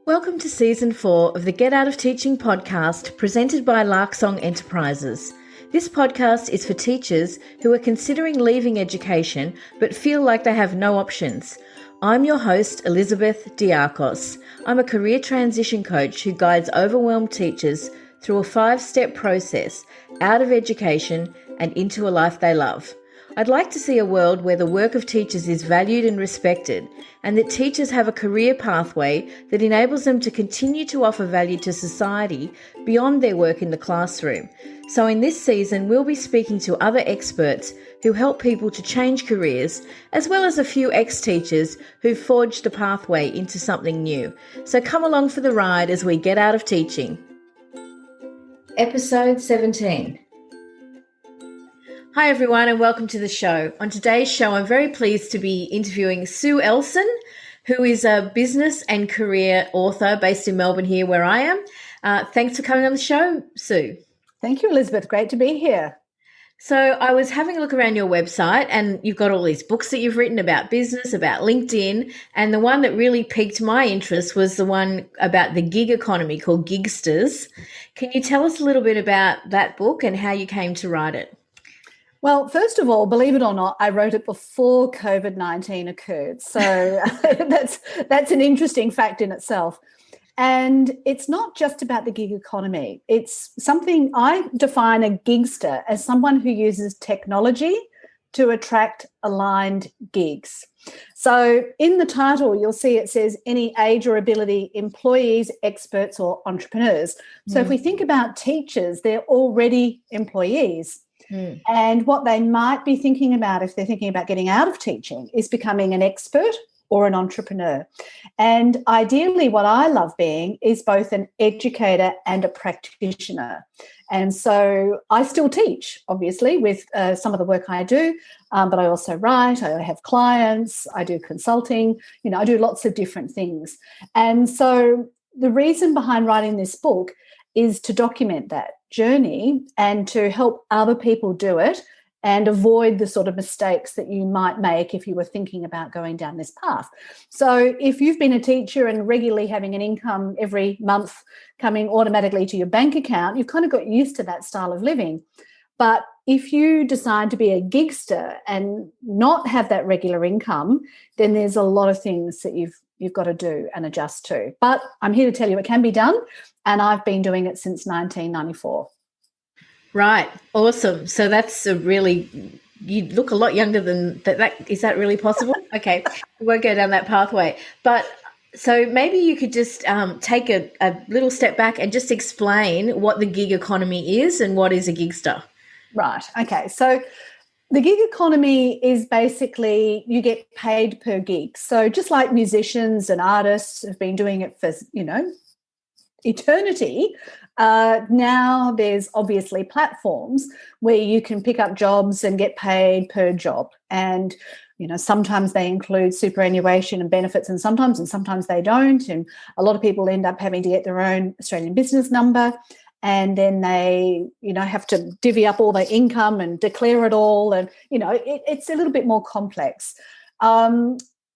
Welcome to Season 4 of the Get Out of Teaching podcast presented by Larksong Enterprises. This podcast is for teachers who are considering leaving education but feel like they have no options. I'm your host, Elizabeth Diakos. I'm a career transition coach who guides overwhelmed teachers through a 5-step process out of education and into a life they love. I'd like to see a world where the work of teachers is valued and respected, and that teachers have a career pathway that enables them to continue to offer value to society beyond their work in the classroom. So in this season, we'll be speaking to other experts who help people to change careers, as well as a few ex-teachers who've forged a pathway into something new. So come along for the ride as we get out of teaching. Episode 17. Hi everyone and welcome to the show. On today's show, I'm very pleased to be interviewing Sue Ellson, who is a business and career author based in Melbourne here where I am. Thanks for coming on the show, Sue. Thank you, Elizabeth. Great to be here. So I was having a look around your website and you've got all these books that you've written about business, about LinkedIn, and the one that really piqued my interest was the one about the gig economy called Gigsters. Can you tell us a little bit about that book and how you came to write it? Well, first of all, believe it or not, I wrote it before COVID-19 occurred. So that's an interesting fact in itself. And it's not just about the gig economy. It's something I define a gigster as someone who uses technology to attract aligned gigs. So in the title, you'll see it says any age or ability, employees, experts, or entrepreneurs. So if we think about teachers, they're already employees. And what they might be thinking about if they're thinking about getting out of teaching is becoming an expert or an entrepreneur. And ideally, what I love being is both an educator and a practitioner. And so I still teach, obviously, with some of the work I do, but I also write, I have clients, I do consulting, I do lots of different things. And so the reason behind writing this book is to document that journey and to help other people do it and avoid the sort of mistakes that you might make if you were thinking about going down this path. So if you've been a teacher and regularly having an income every month coming automatically to your bank account, you've kind of got used to that style of living. But if you decide to be a gigster and not have that regular income, then there's a lot of things that you've got to do and adjust to. But I'm here to tell you it can be done, and I've been doing it since 1994. Right. Awesome. So that's you look a lot younger than that. Is that really possible? Okay. We won't go down that pathway. But so maybe you could just take a little step back and just explain what the gig economy is and what is a gigster. Right. Okay. So the gig economy is basically you get paid per gig. So just like musicians and artists have been doing it for, eternity, now there's obviously platforms where you can pick up jobs and get paid per job. And, sometimes they include superannuation and benefits and sometimes they don't. And a lot of people end up having to get their own Australian business number. And then they, have to divvy up all their income and declare it all. And, it's a little bit more complex.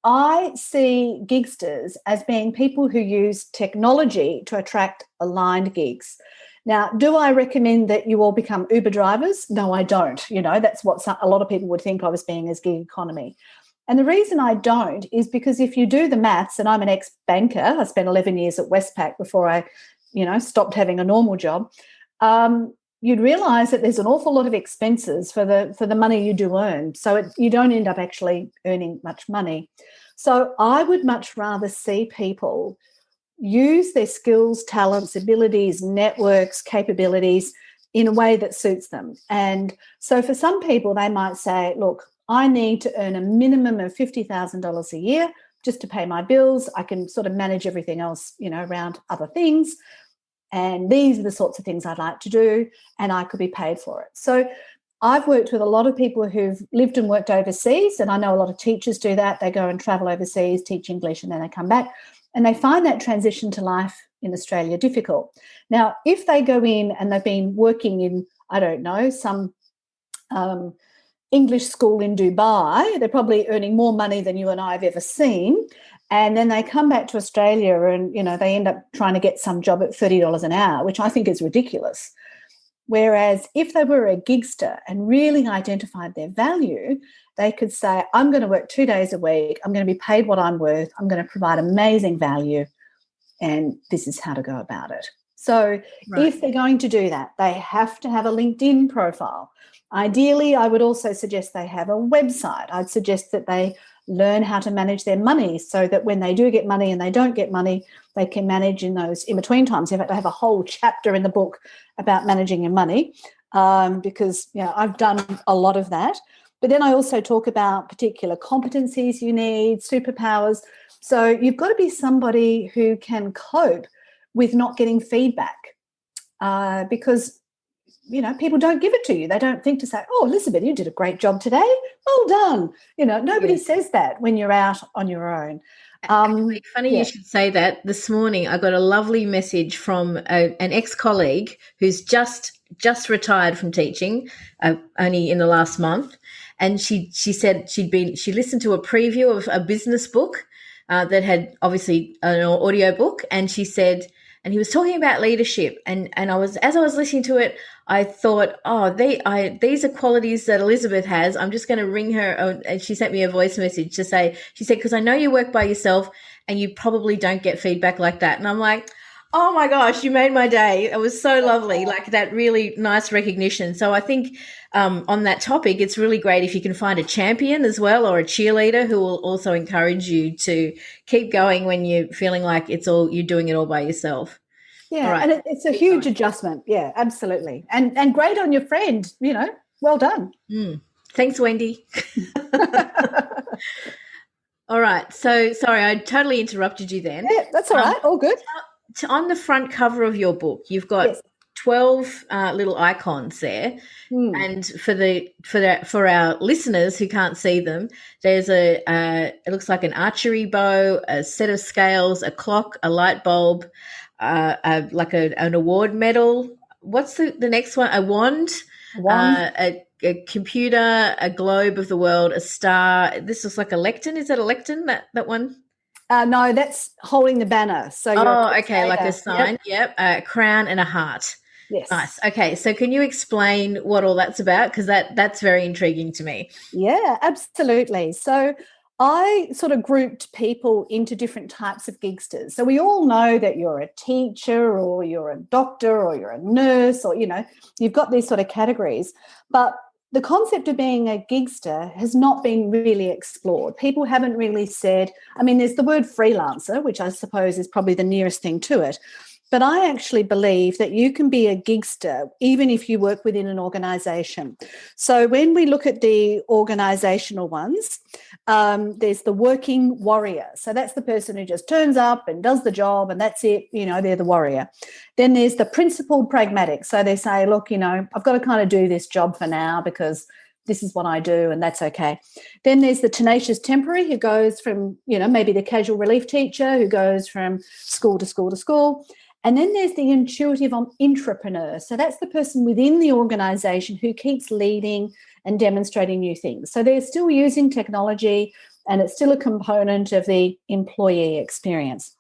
I see gigsters as being people who use technology to attract aligned gigs. Now, do I recommend that you all become Uber drivers? No, I don't. That's what a lot of people would think I was being as gig economy. And the reason I don't is because if you do the maths, and I'm an ex-banker, I spent 11 years at Westpac before I stopped having a normal job, you'd realise that there's an awful lot of expenses for the money you do earn. So you don't end up actually earning much money. So I would much rather see people use their skills, talents, abilities, networks, capabilities in a way that suits them. And so for some people, they might say, look, I need to earn a minimum of $50,000 a year just to pay my bills. I can sort of manage everything else, around other things. And these are the sorts of things I'd like to do, and I could be paid for it. So I've worked with a lot of people who've lived and worked overseas, and I know a lot of teachers do that. They go and travel overseas, teach English, and then they come back, and they find that transition to life in Australia difficult. Now, if they go in and they've been working in, I don't know, some English school in Dubai, they're probably earning more money than you and I have ever seen. And then they come back to Australia and, they end up trying to get some job at $30 an hour, which I think is ridiculous. Whereas if they were a gigster and really identified their value, they could say, I'm going to work 2 days a week. I'm going to be paid what I'm worth. I'm going to provide amazing value. And this is how to go about it. So if they're going to do that, they have to have a LinkedIn profile. Ideally, I would also suggest they have a website. I'd suggest that they learn how to manage their money so that when they do get money and they don't get money, they can manage in those in-between times. In fact, I have a whole chapter in the book about managing your money because I've done a lot of that. But then I also talk about particular competencies you need, superpowers. So you've got to be somebody who can cope with not getting feedback because people don't give it to you. They don't think to say, oh, Elizabeth, you did a great job today. Well done. Nobody says that when you're out on your own. Actually, funny you should say that. This morning I got a lovely message from an ex-colleague who's just retired from teaching only in the last month. And she said she listened to a preview of a business book that had obviously an audio book. And she said, and he was talking about leadership. And as I was listening to it, I thought, these are qualities that Elizabeth has. I'm just going to ring her. And she sent me a voice message to say, she said, because I know you work by yourself and you probably don't get feedback like that. And I'm like, oh my gosh, you made my day. It was so lovely, like that really nice recognition. So I think on that topic, it's really great if you can find a champion as well or a cheerleader who will also encourage you to keep going when you're feeling like you're doing it all by yourself. Yeah, right. And it's a huge adjustment. Yeah, absolutely. And great on your friend, well done. Thanks, Wendy. All right. So sorry, I totally interrupted you then. Yeah, that's all right. All good. On the front cover of your book, you've got 12 little icons there. And for our listeners who can't see them, there's it looks like an archery bow, a set of scales, a clock, a light bulb, like an award medal. What's the next one? A wand, a computer, a globe of the world, a star. This looks like a lectern. Is that a lectern, that one? No, that's holding the banner. So okay, like a sign. Yep. A crown and a heart. Yes. Nice. Okay, so can you explain what all that's about? Because that's very intriguing to me. Yeah, absolutely. So I sort of grouped people into different types of gigsters. So we all know that you're a teacher or you're a doctor or you're a nurse or, you've got these sort of categories. But the concept of being a gigster has not been really explored. People haven't really said, there's the word freelancer, which I suppose is probably the nearest thing to it. But I actually believe that you can be a gigster even if you work within an organisation. So when we look at the organisational ones, there's the working warrior. So that's the person who just turns up and does the job and that's it, they're the warrior. Then there's the principled pragmatic. So they say, look, I've got to kind of do this job for now because this is what I do and that's okay. Then there's the tenacious temporary who goes from, maybe the casual relief teacher who goes from school to school to school. And then there's the intuitive intrapreneur. So that's the person within the organisation who keeps leading and demonstrating new things. So they're still using technology and it's still a component of the employee experience.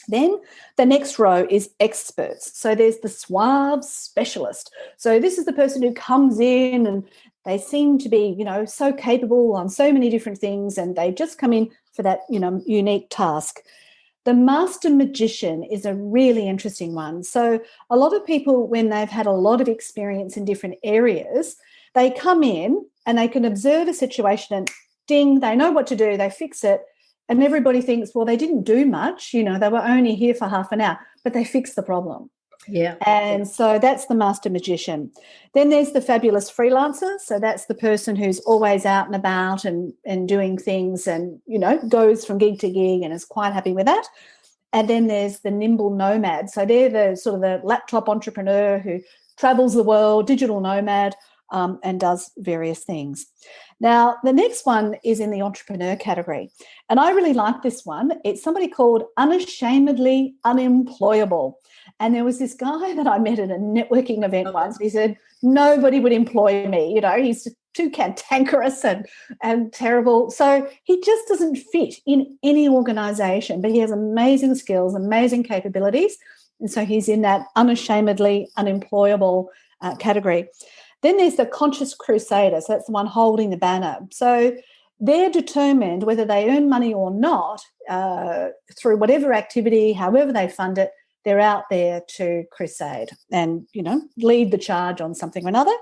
Then the next row is experts. So there's the suave specialist. So this is the person who comes in and they seem to be, so capable on so many different things and they just come in for that, unique task. The master magician is a really interesting one. So a lot of people, when they've had a lot of experience in different areas, they come in and they can observe a situation and ding, they know what to do, they fix it. And everybody thinks, well, they didn't do much, they were only here for half an hour, but they fixed the problem. Yeah. And so that's the master magician. Then there's the fabulous freelancer. So that's the person who's always out and about and doing things and, goes from gig to gig and is quite happy with that. And then there's the nimble nomad. So they're the sort of the laptop entrepreneur who travels the world, digital nomad, and does various things. Now, the next one is in the entrepreneur category. And I really like this one. It's somebody called Unashamedly Unemployable. And there was this guy that I met at a networking event once. He said, nobody would employ me. He's too cantankerous and terrible. So he just doesn't fit in any organisation, but he has amazing skills, amazing capabilities. And so he's in that unashamedly unemployable category. Then there's the conscious crusader. So that's the one holding the banner. So they're determined whether they earn money or not through whatever activity, however they fund it, they're out there to crusade and, lead the charge on something or another.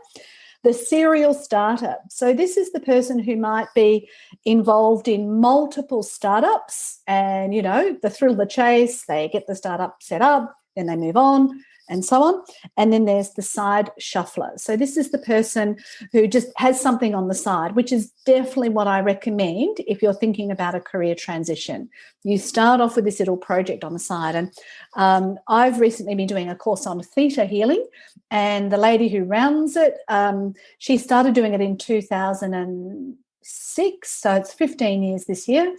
The serial starter. So this is the person who might be involved in multiple startups and, the thrill of the chase, they get the startup set up, then they move on and so on. And then there's the side shuffler. So this is the person who just has something on the side, which is definitely what I recommend if you're thinking about a career transition. You start off with this little project on the side. And I've recently been doing a course on theta healing, and the lady who runs it, she started doing it in 2006, so it's 15 years this year.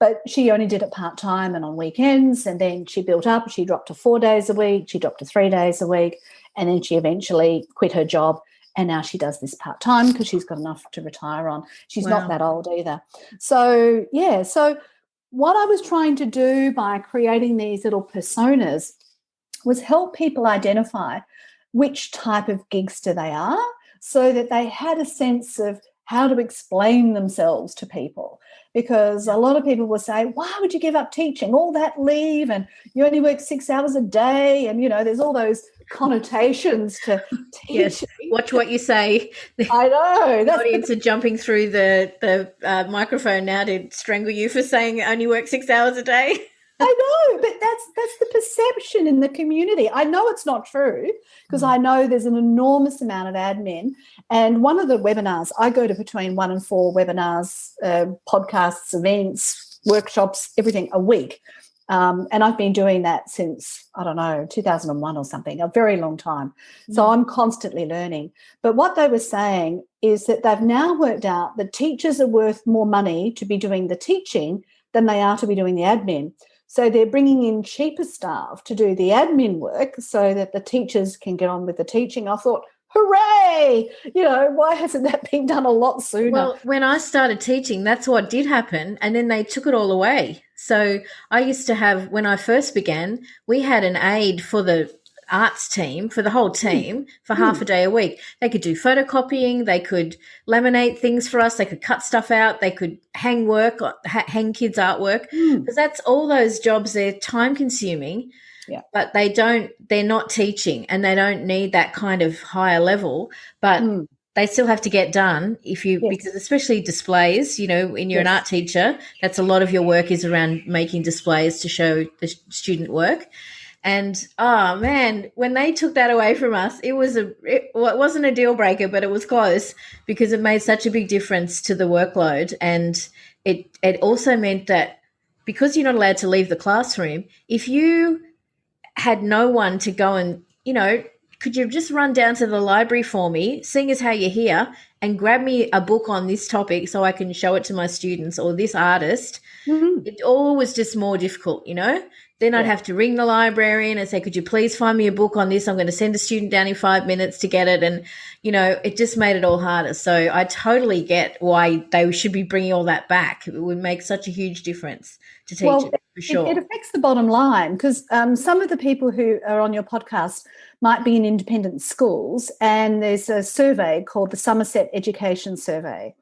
But she only did it part-time and on weekends, and then she built up. She dropped to 4 days a week. She dropped to 3 days a week, and then she eventually quit her job, and now she does this part-time because she's got enough to retire on. She's not that old either. So, so what I was trying to do by creating these little personas was help people identify which type of gigster they are so that they had a sense of how to explain themselves to people. Because a lot of people will say, why would you give up teaching? All that leave and you only work 6 hours a day, and, there's all those connotations to teaching. Yes, watch what you say. I know. The audience are jumping through the microphone now to strangle you for saying only work 6 hours a day. I know, but that's the perception in the community. I know it's not true because I know there's an enormous amount of admin. And one of the webinars, I go to between 1 and 4 webinars, podcasts, events, workshops, everything a week. And I've been doing that since, 2001 or something, a very long time. So I'm constantly learning. But what they were saying is that they've now worked out that teachers are worth more money to be doing the teaching than they are to be doing the admin. So they're bringing in cheaper staff to do the admin work so that the teachers can get on with the teaching. I thought, hooray! Why hasn't that been done a lot sooner? Well, when I started teaching, that's what did happen, and then they took it all away. So I used to have, when I first began, we had an aide for the arts team, for the whole team, for half a day a week. They could do photocopying, they could laminate things for us, they could cut stuff out, they could hang hang kids' artwork, because that's all those jobs. They're time consuming, but they're not teaching, and they don't need that kind of higher level, but they still have to get done because especially displays, when you're an art teacher, that's a lot of your work is around making displays to show the student work. And, oh, man, when they took that away from us, it wasn't a deal breaker, but it was close because it made such a big difference to the workload. And it also meant that because you're not allowed to leave the classroom, if you had no one to go and, could you just run down to the library for me, seeing as how you're here, and grab me a book on this topic so I can show it to my students or this artist? It all was just more difficult, Then I'd have to ring the librarian and say, could you please find me a book on this? I'm going to send a student down in 5 minutes to get it. And, it just made it all harder. So I totally get why they should be bringing all that back. It would make such a huge difference to teachers, for sure. It affects the bottom line because some of the people who are on your podcast might be in independent schools, and there's a survey called the Somerset Education Survey.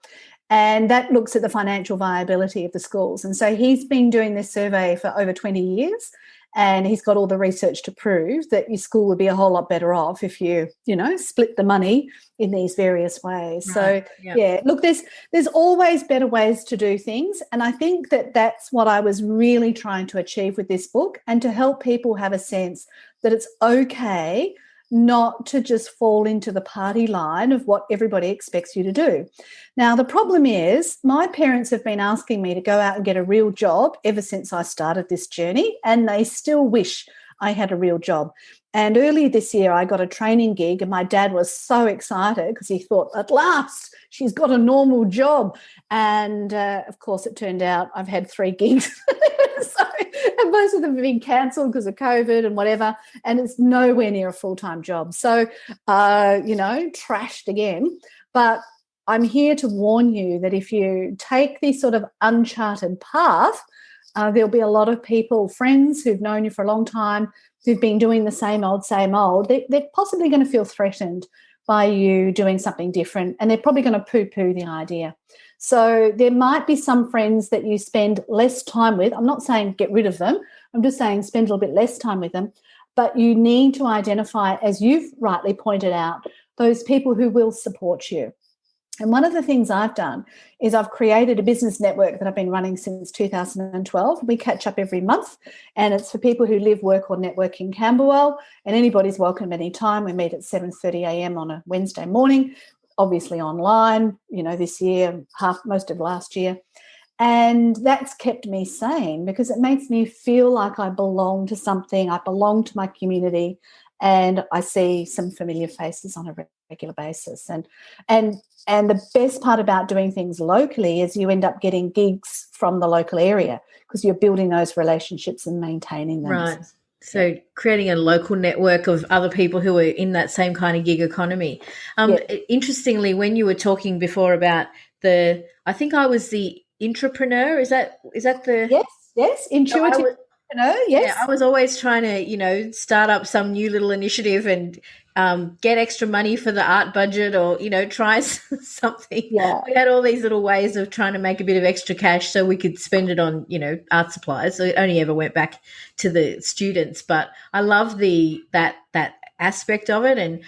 And that looks at the financial viability of the schools. And so he's been doing this survey for over 20 years, and he's got all the research to prove that your school would be a whole lot better off if you, split the money in these various ways. Right. So, look, there's always better ways to do things. And I think that that's what I was really trying to achieve with this book, and to help people have a sense that it's okay not to just fall into the party line of what everybody expects you to do. Now, the problem is my parents have been asking me to go out and get a real job ever since I started this journey, and they still wish I had a real job. And earlier this year, I got a training gig, and my dad was so excited because he thought, at last, she's got a normal job. And, of course, it turned out I've had 3 gigs. And most of them have been cancelled because of COVID and whatever, and it's nowhere near a full-time job. So, trashed again. But I'm here to warn you that if you take this sort of uncharted path, there'll be a lot of people, friends who've known you for a long time, who've been doing the same old. They're possibly going to feel threatened by you doing something different, and they're probably going to poo-poo the idea. So there might be some friends that you spend less time with. I'm not saying get rid of them. I'm just saying spend a little bit less time with them. But you need to identify, as you've rightly pointed out, those people who will support you. And one of the things I've done is I've created a business network that I've been running since 2012. We catch up every month, and it's for people who live, work or network in Camberwell, and anybody's welcome anytime. We meet at 7:30 a.m. on a Wednesday morning, obviously online, this year, most of last year. And that's kept me sane because it makes me feel like I belong to something, I belong to my community, and I see some familiar faces on a regular basis. And the best part about doing things locally is you end up getting gigs from the local area because you're building those relationships and maintaining them. Right. So creating a local network of other people who are in that same kind of gig economy. Interestingly, when you were talking before about I think I was the intrapreneur. Is that the? Yes, intuitive. Yes. Yeah, I was always trying to, start up some new little initiative and get extra money for the art budget or, try something. Yeah. We had all these little ways of trying to make a bit of extra cash so we could spend it on, art supplies. So it only ever went back to the students. But I love that aspect of it and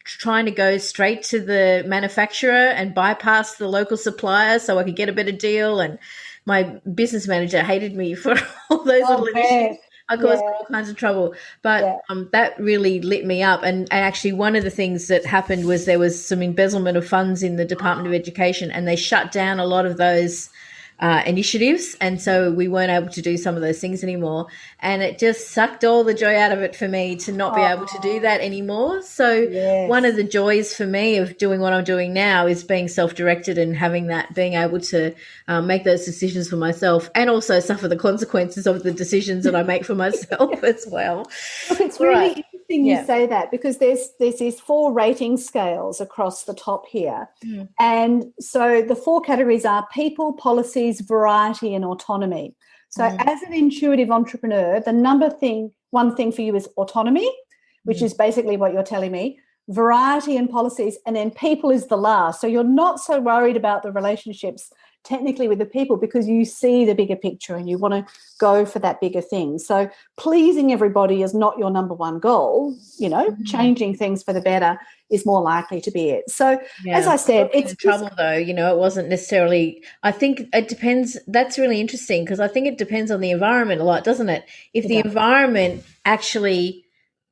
trying to go straight to the manufacturer and bypass the local supplier so I could get a better deal. And my business manager hated me for all those little initiatives. I caused all kinds of trouble. But that really lit me up. And actually one of the things that happened was there was some embezzlement of funds in the Department of Education, and they shut down a lot of those initiatives, and so we weren't able to do some of those things anymore, and it just sucked all the joy out of it for me to not be able to do that anymore. So one of the joys for me of doing what I'm doing now is being self-directed and being able to make those decisions for myself and also suffer the consequences of the decisions that I make for myself as well. Look, it's really interesting you say that because there's these 4 rating scales across the top here. And so the 4 categories are people, policies, variety and autonomy. So as an intuitive entrepreneur, the one thing for you is autonomy, which is basically what you're telling me, variety and policies, and then people is the last. So you're not so worried about the relationships technically with the people because you see the bigger picture and you want to go for that bigger thing. So pleasing everybody is not your number one goal. Changing things for the better is more likely to be it. So as I said, it's trouble though, it wasn't necessarily, I think it depends. That's really interesting because I think it depends on the environment a lot, doesn't it? If the environment actually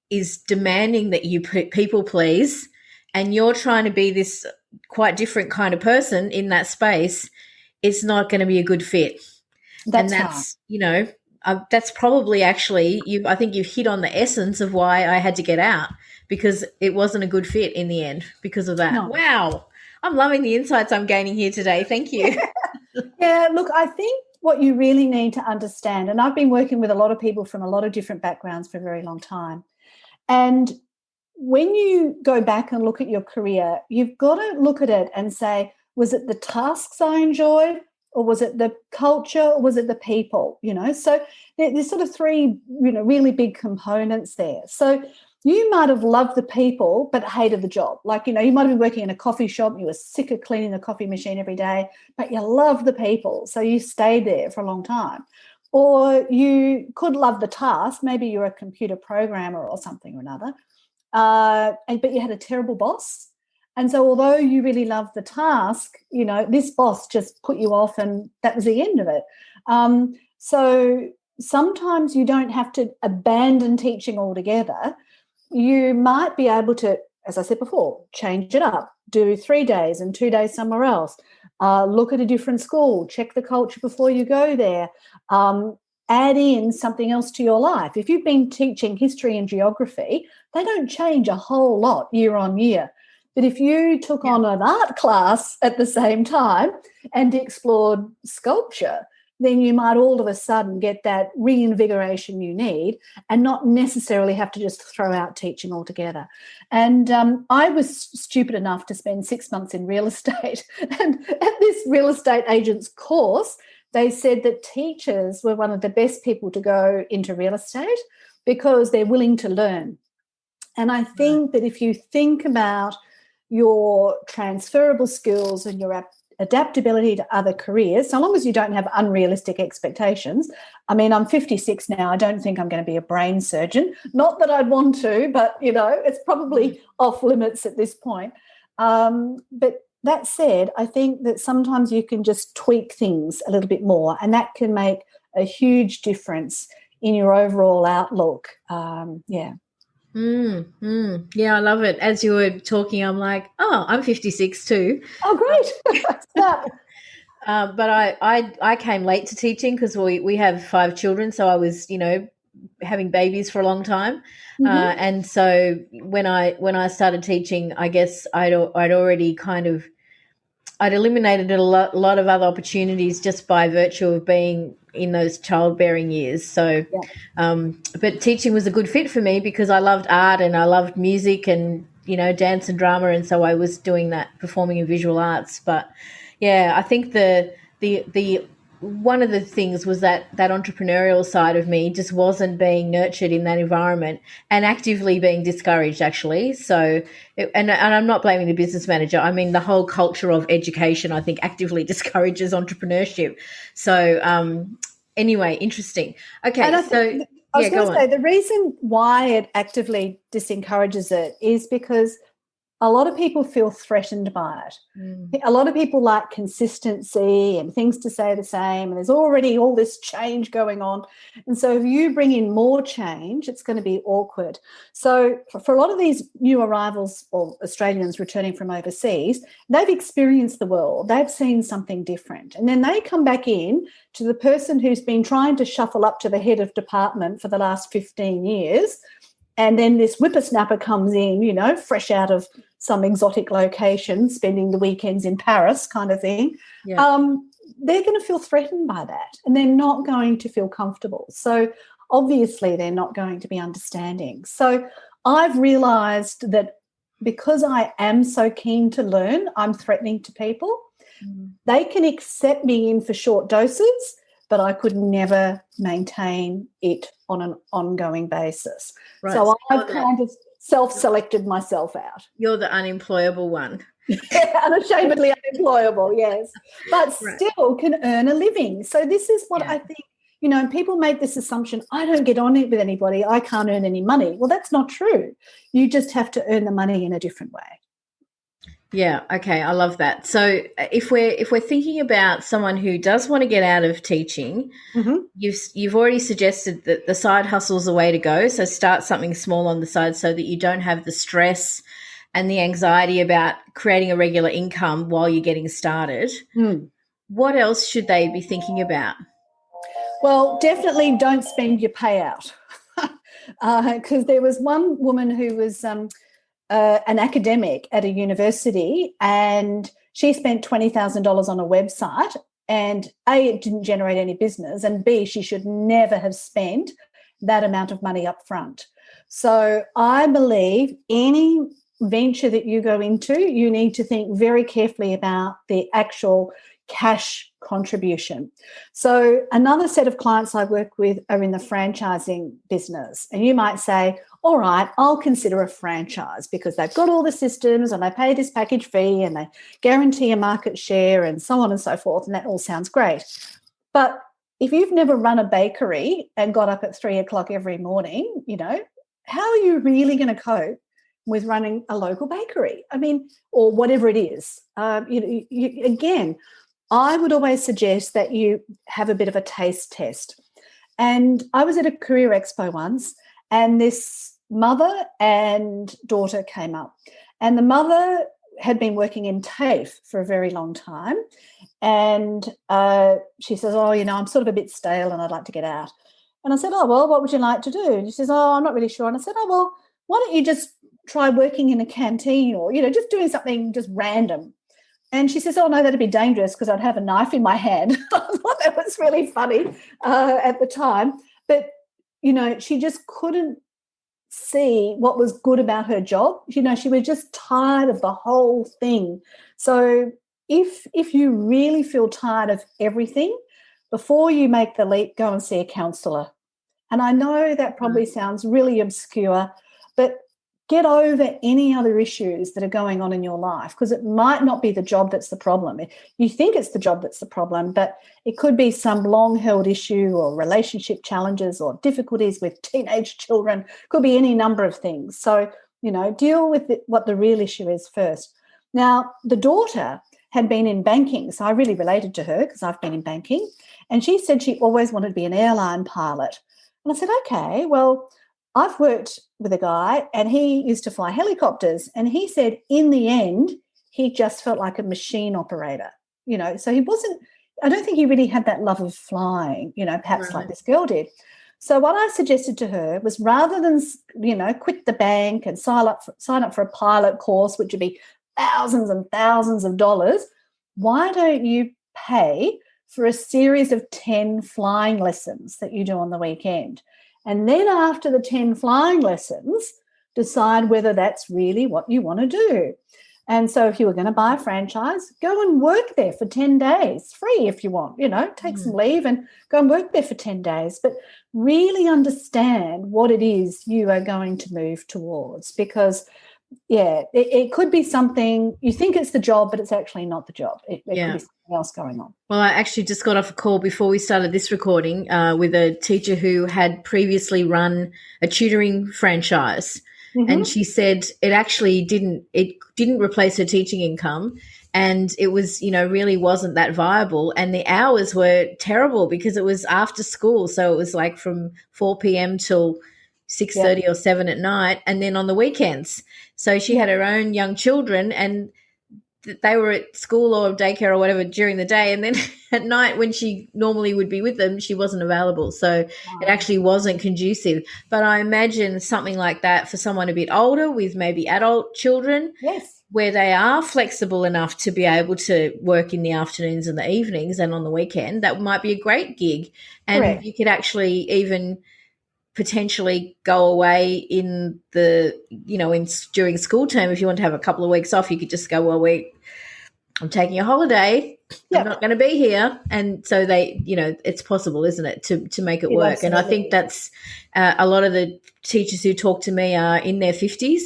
is demanding that you people please and you're trying to be this quite different kind of person in that space, it's not going to be a good fit. That's probably actually, I think you've hit on the essence of why I had to get out because it wasn't a good fit in the end because of that. No. Wow. I'm loving the insights I'm gaining here today. Thank you. Yeah, look, I think what you really need to understand, and I've been working with a lot of people from a lot of different backgrounds for a very long time, and when you go back and look at your career, you've got to look at it and say, was it the tasks I enjoyed or was it the culture or was it the people, So there's sort of 3, really big components there. So you might have loved the people but hated the job. Like, you might have been working in a coffee shop, you were sick of cleaning the coffee machine every day, but you love the people, so you stayed there for a long time. Or you could love the task, maybe you're a computer programmer or something or another, but you had a terrible boss. And so although you really loved the task, this boss just put you off and that was the end of it. So sometimes you don't have to abandon teaching altogether. You might be able to, as I said before, change it up, do 3 days and 2 days somewhere else, look at a different school, check the culture before you go there, add in something else to your life. If you've been teaching history and geography, they don't change a whole lot year on year. But if you took on an art class at the same time and explored sculpture, then you might all of a sudden get that reinvigoration you need and not necessarily have to just throw out teaching altogether. And I was stupid enough to spend 6 months in real estate. And at this real estate agent's course, they said that teachers were one of the best people to go into real estate because they're willing to learn. And I think that if you think about your transferable skills and your adaptability to other careers, so long as you don't have unrealistic expectations. I mean, I'm 56 now. I don't think I'm going to be a brain surgeon. Not that I'd want to, but, it's probably off limits at this point. But that said, I think that sometimes you can just tweak things a little bit more, and that can make a huge difference in your overall outlook. Yeah, I love it. As you were talking, I'm like, oh, I'm 56 too. Oh, great. But I came late to teaching because we have 5 children, so I was, having babies for a long time. And so when I started teaching, I guess I'd already I'd eliminated a lot of other opportunities just by virtue of being in those childbearing years. So, but teaching was a good fit for me because I loved art and I loved music and, dance and drama. And so I was doing that, performing in visual arts. But yeah, I think the one of the things was that entrepreneurial side of me just wasn't being nurtured in that environment and actively being discouraged, actually. So, and I'm not blaming the business manager. I mean, the whole culture of education, I think, actively discourages entrepreneurship. So, anyway, interesting. Okay, I was going to say the reason why it actively disencourages it is because a lot of people feel threatened by it. A lot of people like consistency and things to say the same, and there's already all this change going on. And so if you bring in more change, it's going to be awkward. So for a lot of these new arrivals or Australians returning from overseas, they've experienced the world. They've seen something different. And then they come back in to the person who's been trying to shuffle up to the head of department for the last 15 years. And then this whippersnapper comes in, fresh out of some exotic location, spending the weekends in Paris kind of thing. Yeah. They're going to feel threatened by that and they're not going to feel comfortable. So obviously they're not going to be understanding. So I've realised that because I am so keen to learn, I'm threatening to people. They can accept me in for short doses, but I could never maintain it on an ongoing basis. Right. So I've kind of self-selected myself out. You're the unemployable one. Unashamedly unemployable, yes. But still can earn a living. So this is what I think, people make this assumption, I don't get on it with anybody, I can't earn any money. Well, that's not true. You just have to earn the money in a different way. Yeah, okay, I love that. So if we're thinking about someone who does want to get out of teaching, you've already suggested that the side hustle is the way to go. So start something small on the side so that you don't have the stress and the anxiety about creating a regular income while you're getting started. What else should they be thinking about? Well, definitely don't spend your payout because there was one woman who was an academic at a university, and she spent $20,000 on a website, and A, it didn't generate any business, and B, she should never have spent that amount of money up front. So I believe any venture that you go into, you need to think very carefully about the actual cash contribution. So another set of clients I work with are in the franchising business, and you might say, all right, I'll consider a franchise because they've got all the systems and they pay this package fee and they guarantee a market share and so on and so forth, and that all sounds great. But if you've never run a bakery and got up at 3:00 every morning, how are you really going to cope with running a local bakery? I mean, or whatever it is. Again, I would always suggest that you have a bit of a taste test. And I was at a career expo once, and this mother and daughter came up. And the mother had been working in TAFE for a very long time. And she says, I'm sort of a bit stale and I'd like to get out. And I said, oh, well, what would you like to do? And she says, oh, I'm not really sure. And I said, oh, well, why don't you just try working in a canteen or, just doing something just random. And she says, oh, no, that'd be dangerous because I'd have a knife in my hand. I thought that was really funny at the time. But, she just couldn't see what was good about her job. She was just tired of the whole thing. So if you really feel tired of everything, before you make the leap, go and see a counsellor. And I know that probably sounds really obscure, but get over any other issues that are going on in your life, because it might not be the job that's the problem. You think it's the job that's the problem, but it could be some long-held issue or relationship challenges or difficulties with teenage children. Could be any number of things. So, deal with what the real issue is first. Now, the daughter had been in banking, so I really related to her because I've been in banking, and she said she always wanted to be an airline pilot. And I said, okay, well, I've worked with a guy and he used to fly helicopters, and he said in the end he just felt like a machine operator, so he wasn't, I don't think he really had that love of flying, perhaps like this girl did. So what I suggested to her was, rather than, quit the bank and sign up for a pilot course, which would be thousands and thousands of dollars, why don't you pay for a series of 10 flying lessons that you do on the weekend? And then after the 10 flying lessons, decide whether that's really what you want to do. And so if you were going to buy a franchise, go and work there for 10 days, free if you want, take some leave and go and work there for 10 days. But really understand what it is you are going to move towards, because, it could be something, you think it's the job, but it's actually not the job. It could be something else going on. Well, I actually just got off a call before we started this recording with a teacher who had previously run a tutoring franchise. Mm-hmm. And she said it actually didn't replace her teaching income, and it was, really wasn't that viable. And the hours were terrible because it was after school. So it was like from 4 p.m. till 6:30 or 7 at night, and then on the weekends. So she had her own young children, and they were at school or daycare or whatever during the day, and then at night when she normally would be with them, she wasn't available. So it actually wasn't conducive. But I imagine something like that for someone a bit older with maybe adult children, where they are flexible enough to be able to work in the afternoons and the evenings and on the weekend, that might be a great gig. And you could actually even potentially go away in the, during school term. If you want to have a couple of weeks off, you could just go, well, I'm taking a holiday. I'm not going to be here. And so they, it's possible, isn't it, to make it work. And I think that's a lot of the teachers who talk to me are in their 50s,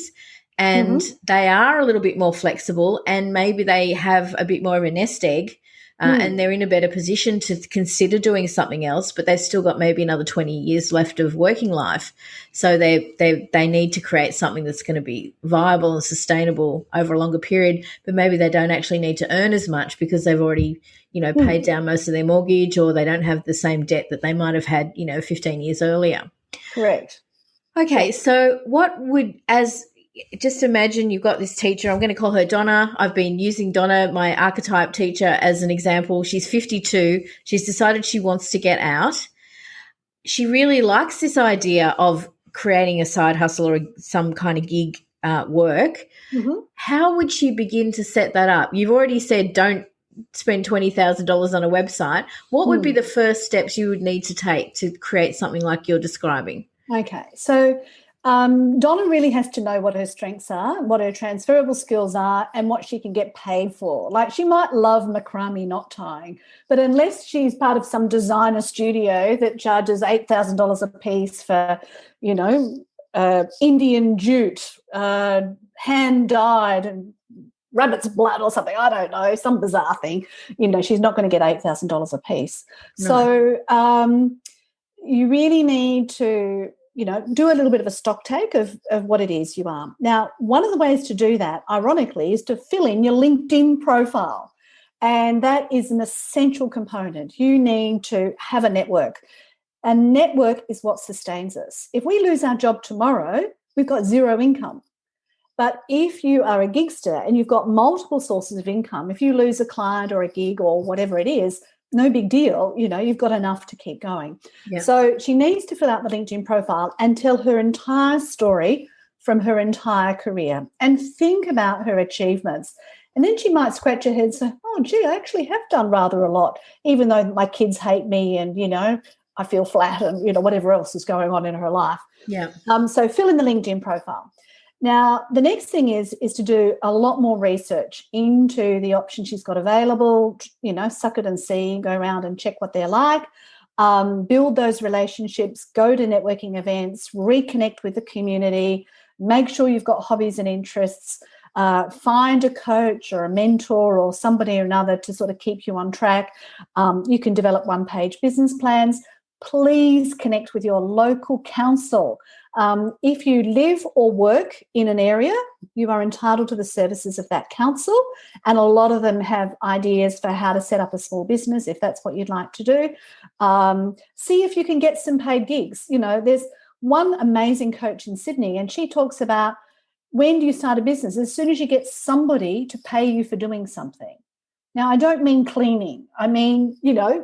and they are a little bit more flexible, and maybe they have a bit more of a nest egg. And they're in a better position to consider doing something else, but they've still got maybe another 20 years left of working life. So they need to create something that's going to be viable and sustainable over a longer period, but maybe they don't actually need to earn as much because they've already, paid down most of their mortgage, or they don't have the same debt that they might have had, 15 years earlier. Correct. Okay, so just imagine you've got this teacher. I'm going to call her Donna. I've been using Donna, my archetype teacher, as an example. She's 52. She's decided she wants to get out. She really likes this idea of creating a side hustle or some kind of gig work. Mm-hmm. How would she begin to set that up? You've already said don't spend $20,000 on a website. What would be the first steps you would need to take to create something like you're describing? Okay, so Donna really has to know what her strengths are, what her transferable skills are, and what she can get paid for. Like, she might love macrame knot tying, but unless she's part of some designer studio that charges $8,000 a piece for, Indian jute, hand-dyed and rabbit's blood or something, I don't know, some bizarre thing, she's not going to get $8,000 a piece. No. So you really need to do a little bit of a stock take of what it is you are. Now, one of the ways to do that, ironically, is to fill in your LinkedIn profile. And that is an essential component. You need to have a network. A network is what sustains us. If we lose our job tomorrow, we've got zero income. But if you are a gigster and you've got multiple sources of income, if you lose a client or a gig or whatever it is, no big deal, you've got enough to keep going. Yeah. So she needs to fill out the LinkedIn profile and tell her entire story from her entire career, and think about her achievements And then she might scratch her head and say, oh, gee, I actually have done rather a lot, even though my kids hate me and, I feel flat and, whatever else is going on in her life. Yeah. So fill in the LinkedIn profile. Now, the next thing is to do a lot more research into the options she's got available, suck it and see, go around and check what they're like, build those relationships, go to networking events, reconnect with the community, make sure you've got hobbies and interests, find a coach or a mentor or somebody or another to sort of keep you on track. You can develop one-page business plans. Please connect with your local council. If you live or work in an area, you are entitled to the services of that council, and a lot of them have ideas for how to set up a small business if that's what you'd like to do. See if you can get some paid gigs. There's one amazing coach in Sydney, and she talks about, when do you start a business? As soon as you get somebody to pay you for doing something. Now, I don't mean cleaning. I mean,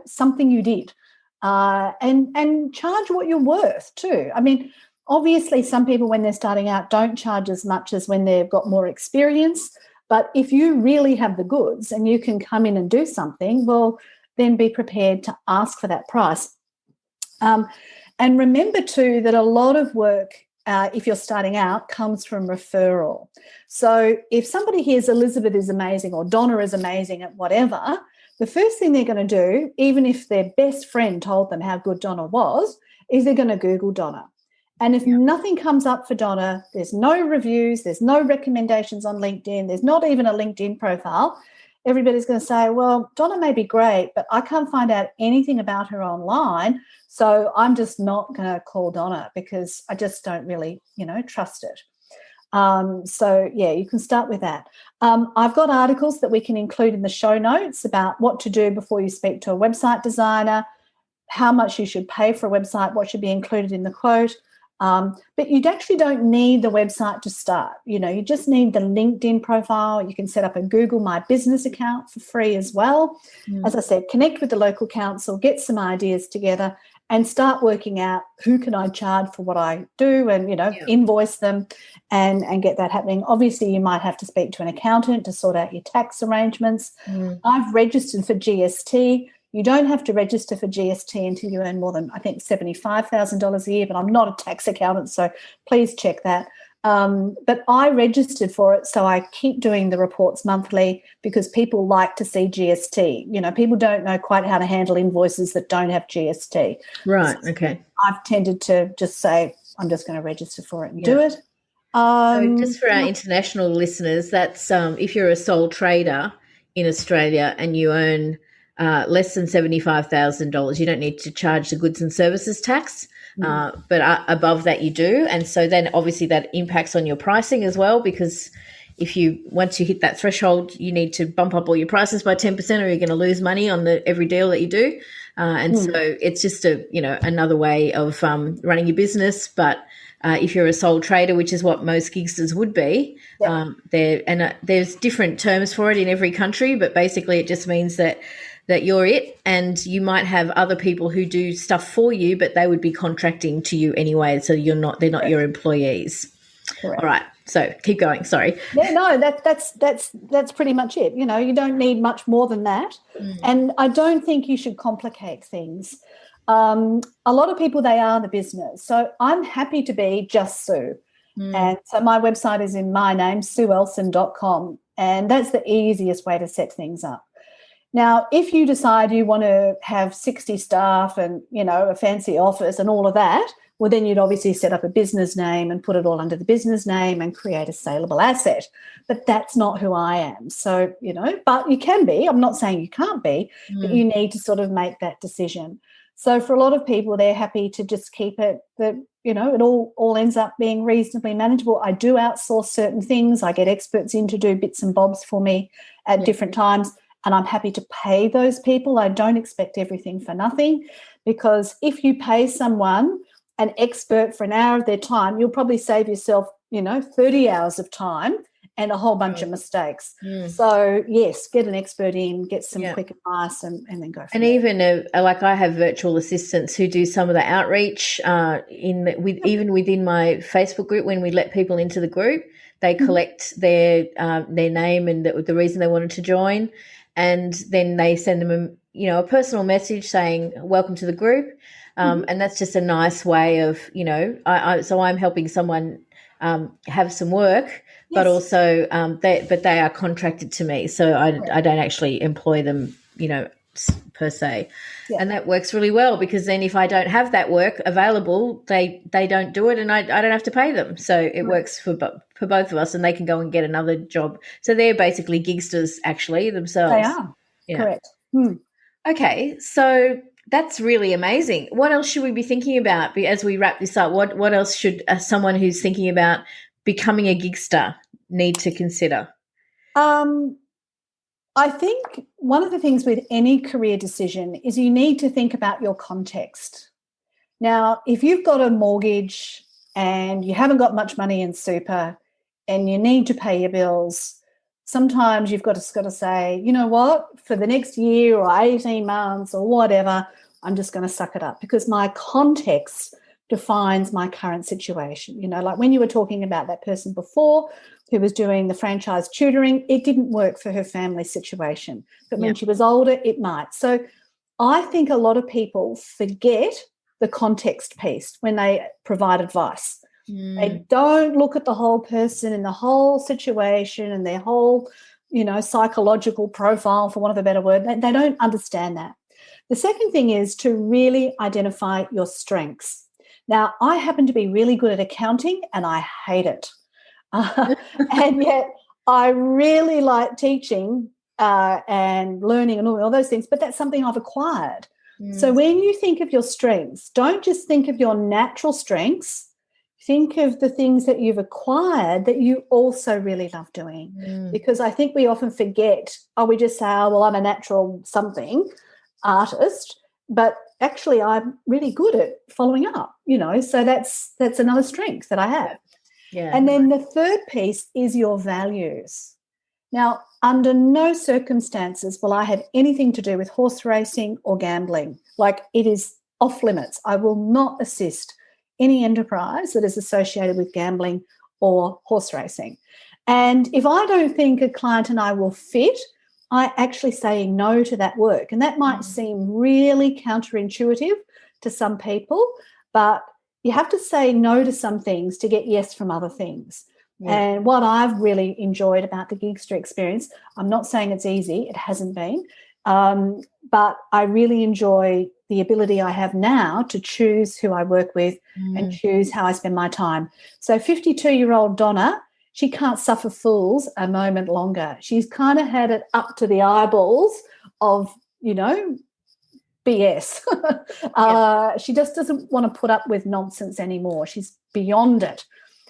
something you did. And charge what you're worth too. I mean, obviously some people when they're starting out don't charge as much as when they've got more experience, but if you really have the goods and you can come in and do something, well, then be prepared to ask for that price. And remember too that a lot of work, if you're starting out, comes from referral. So if somebody hears Elizabeth is amazing or Donna is amazing at whatever, the first thing they're going to do, even if their best friend told them how good Donna was, is they're going to Google Donna. And if nothing comes up for Donna, there's no reviews, there's no recommendations on LinkedIn, there's not even a LinkedIn profile, everybody's going to say, well, Donna may be great, but I can't find out anything about her online, so I'm just not going to call Donna because I just don't really, trust it. You can start with that. I've got articles that we can include in the show notes about what to do before you speak to a website designer, how much you should pay for a website, what should be included in the quote. But you actually don't need the website to start. You just need the LinkedIn profile. You can set up a Google My Business account for free as well. As I said, connect with the local council, get some ideas together, and start working out who can I charge for what I do and, invoice them and get that happening. Obviously, you might have to speak to an accountant to sort out your tax arrangements. I've registered for GST. You don't have to register for GST until you earn more than, I think, $75,000 a year, but I'm not a tax accountant, so please check that. But I registered for it, so I keep doing the reports monthly because people like to see GST. People don't know quite how to handle invoices that don't have GST. Right, okay. I've tended to just say, I'm just going to register for it and do it. So just for our international listeners, that's if you're a sole trader in Australia and you earn less than $75,000, you don't need to charge the goods and services tax. But above that you do, and so then obviously that impacts on your pricing as well, because once you hit that threshold, you need to bump up all your prices by 10%, or you're going to lose money on every deal that you do. So it's just another way of running your business. But if you're a sole trader, which is what most Gigsters would be, there's different terms for it in every country, but basically it just means that you're it, and you might have other people who do stuff for you, but they would be contracting to you anyway, so they're not your employees. Correct. All right, so keep going. Sorry. Yeah, no, that's pretty much it. You don't need much more than that, and I don't think you should complicate things. A lot of people, they are the business, so I'm happy to be just Sue, and so my website is in my name, sueellson.com, and that's the easiest way to set things up. Now, if you decide you want to have 60 staff and, a fancy office and all of that, well, then you'd obviously set up a business name and put it all under the business name and create a saleable asset. But that's not who I am. So, but you can be. I'm not saying you can't be, but you need to sort of make that decision. So for a lot of people, they're happy to just keep it that, it all ends up being reasonably manageable. I do outsource certain things. I get experts in to do bits and bobs for me at different times. And I'm happy to pay those people. I don't expect everything for nothing, because if you pay someone, an expert, for an hour of their time, you'll probably save yourself, 30 hours of time and a whole bunch of mistakes. Mm. So, yes, get an expert in, get some Yeah. quick advice and then go from And there. even like I have virtual assistants who do some of the outreach even within my Facebook group. When we let people into the group, they collect their name and the reason they wanted to join, and then they send them a personal message saying welcome to the group, and that's just a nice way of so I'm helping someone have some work. But Yes. also, they are contracted to me, so I don't actually employ them, per se. Yeah. And that works really well, because then if I don't have that work available, they don't do it, and I don't have to pay them. So it works for both of us, and they can go and get another job. So they're basically gigsters, actually, themselves. They are. Yeah. Correct. Okay, so that's really amazing. What else should we be thinking about as we wrap this up? What else should someone who's thinking about becoming a gigster need to consider? I think one of the things with any career decision is you need to think about your context. Now, if you've got a mortgage and you haven't got much money in super and you need to pay your bills, sometimes you've got to say, you know what, for the next year or 18 months or whatever, I'm just going to suck it up, because my context defines my current situation. Like when you were talking about that person before who was doing the franchise tutoring, it didn't work for her family situation. But when she was older, it might. So I think a lot of people forget the context piece when they provide advice. They don't look at the whole person and the whole situation and their whole, psychological profile, for want of a better word. They don't understand that. The second thing is to really identify your strengths. Now, I happen to be really good at accounting and I hate it. And yet I really like teaching and learning and all those things, but that's something I've acquired. So when you think of your strengths, don't just think of your natural strengths. Think of the things that you've acquired that you also really love doing. Because I think we often forget, we just say, well, I'm a natural something artist, but actually I'm really good at following up, so that's another strength that I have. Yeah. And then the third piece is your values. Now, under no circumstances will I have anything to do with horse racing or gambling. Like, it is off limits. I will not assist any enterprise that is associated with gambling or horse racing. And if I don't think a client and I will fit, I actually say no to that work. And that might seem really counterintuitive to some people, but you have to say no to some things to get yes from other things. Yeah. And what I've really enjoyed about the Gigster experience, I'm not saying it's easy, it hasn't been, but I really enjoy the ability I have now to choose who I work with and choose how I spend my time. So 52-year-old Donna, she can't suffer fools a moment longer. She's kind of had it up to the eyeballs of, BS. She just doesn't want to put up with nonsense anymore. She's beyond it.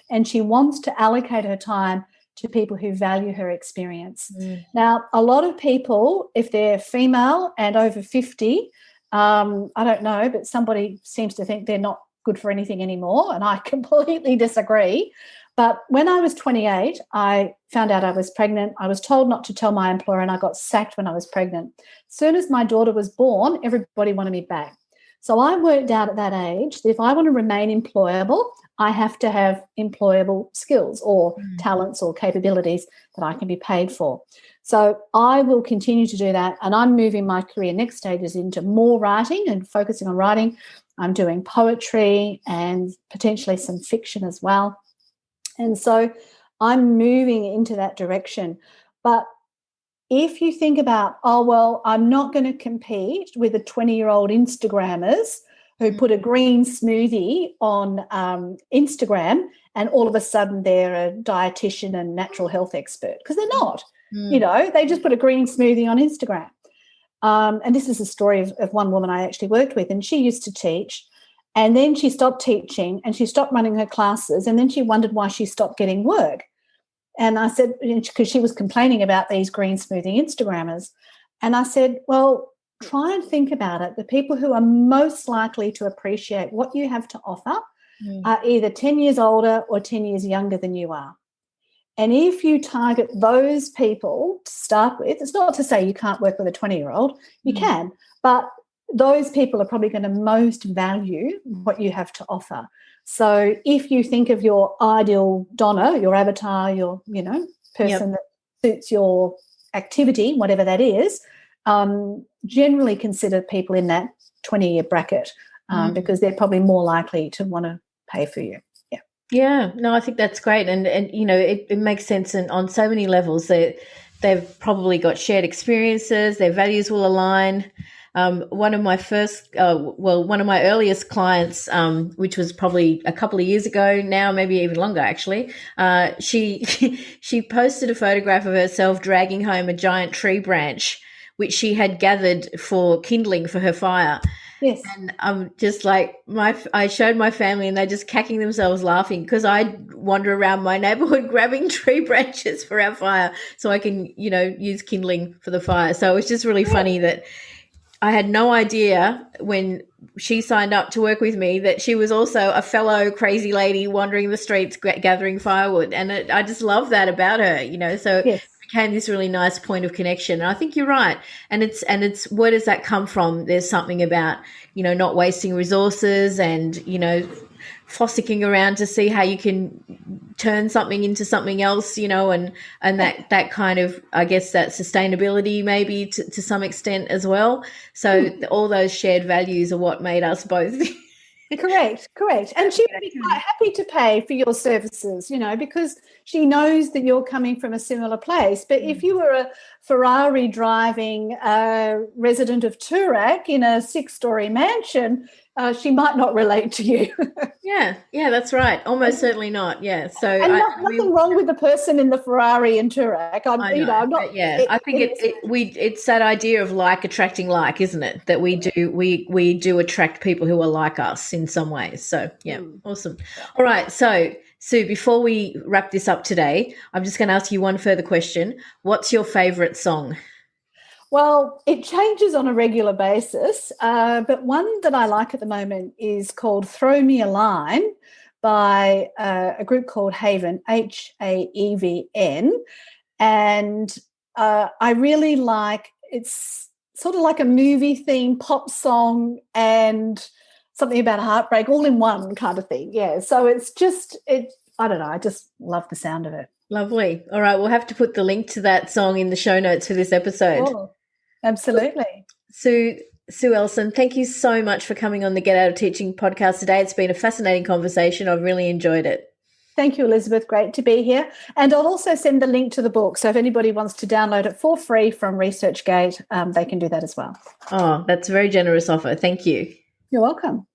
And she wants to allocate her time to people who value her experience. Now, a lot of people, if they're female and over 50, I don't know, but somebody seems to think they're not good for anything anymore, and I completely disagree. But when I was 28, I found out I was pregnant. I was told not to tell my employer, and I got sacked when I was pregnant. As soon as my daughter was born, everybody wanted me back. So I worked out at that age that if I want to remain employable, I have to have employable skills or talents or capabilities that I can be paid for. So I will continue to do that, and I'm moving my career next stages into more writing and focusing on writing. I'm doing poetry and potentially some fiction as well. And so I'm moving into that direction. But if you think about, I'm not going to compete with the 20-year-old Instagrammers who put a green smoothie on Instagram and all of a sudden they're a dietitian and natural health expert, because they're not. They just put a green smoothie on Instagram. And this is a story of one woman I actually worked with, and she used to teach. And then she stopped teaching and she stopped running her classes, and then she wondered why she stopped getting work. And I said, because she was complaining about these green smoothie Instagrammers. And I said, well, try and think about it. The people who are most likely to appreciate what you have to offer are either 10 years older or 10 years younger than you are. And if you target those people to start with, it's not to say you can't work with a 20-year-old, you can, but those people are probably going to most value what you have to offer. So if you think of your ideal donor, your avatar, your, person that suits your activity, whatever that is, generally consider people in that 20-year bracket because they're probably more likely to want to pay for you. Yeah, no, I think that's great. And it makes sense on so many levels. They've probably got shared experiences, their values will align. One of my earliest clients, which was probably a couple of years ago now, maybe even longer actually, she posted a photograph of herself dragging home a giant tree branch, which she had gathered for kindling for her fire. Yes. And I'm just like, I showed my family and they're just cacking themselves laughing because I wander around my neighborhood grabbing tree branches for our fire so I can, use kindling for the fire. So it was just really funny that I had no idea when she signed up to work with me that she was also a fellow crazy lady wandering the streets gathering firewood. And I just love that about her, so yes. Became this really nice point of connection. And I think you're right. And it's where does that come from? There's something about, not wasting resources and, fossicking around to see how you can turn something into something else, and that kind of, I guess, that sustainability maybe to some extent as well. So all those shared values are what made us both. Correct. And she would be quite happy to pay for your services, because she knows that you're coming from a similar place. But if you were a Ferrari driving resident of Turak in a 6-story mansion, she might not relate to you. Yeah, that's right. Almost certainly not. Yeah. So and nothing wrong with the person in the Ferrari in Turak. I'm not. I think it's that idea of like attracting like, isn't it? That we do attract people who are like us in some ways. So yeah, awesome. All right. So Sue, before we wrap this up today, I'm just going to ask you one further question. What's your favorite song? Well, it changes on a regular basis, but one that I like at the moment is called Throw Me a Line by a group called Haven, Haevn. And I really it's sort of like a movie-themed pop song and something about a heartbreak all in one kind of thing. Yeah, so I don't know, I just love the sound of it. Lovely. All right, we'll have to put the link to that song in the show notes for this episode. Oh, absolutely. Sue Ellson, thank you so much for coming on the Get Out of Teaching podcast today. It's been a fascinating conversation. I've really enjoyed it. Thank you, Elizabeth. Great to be here. And I'll also send the link to the book. So if anybody wants to download it for free from ResearchGate, they can do that as well. Oh, that's a very generous offer. Thank you. You're welcome.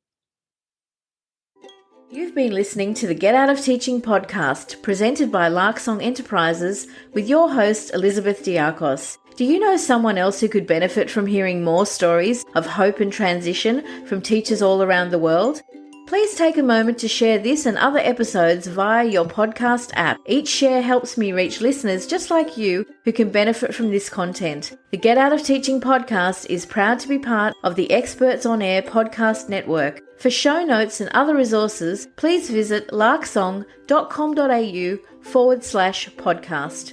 You've been listening to the Get Out of Teaching podcast presented by Larksong Enterprises with your host, Elizabeth Diakos. Do you know someone else who could benefit from hearing more stories of hope and transition from teachers all around the world? Please take a moment to share this and other episodes via your podcast app. Each share helps me reach listeners just like you who can benefit from this content. The Get Out of Teaching podcast is proud to be part of the Experts on Air podcast network. For show notes and other resources, please visit larksong.com.au/podcast.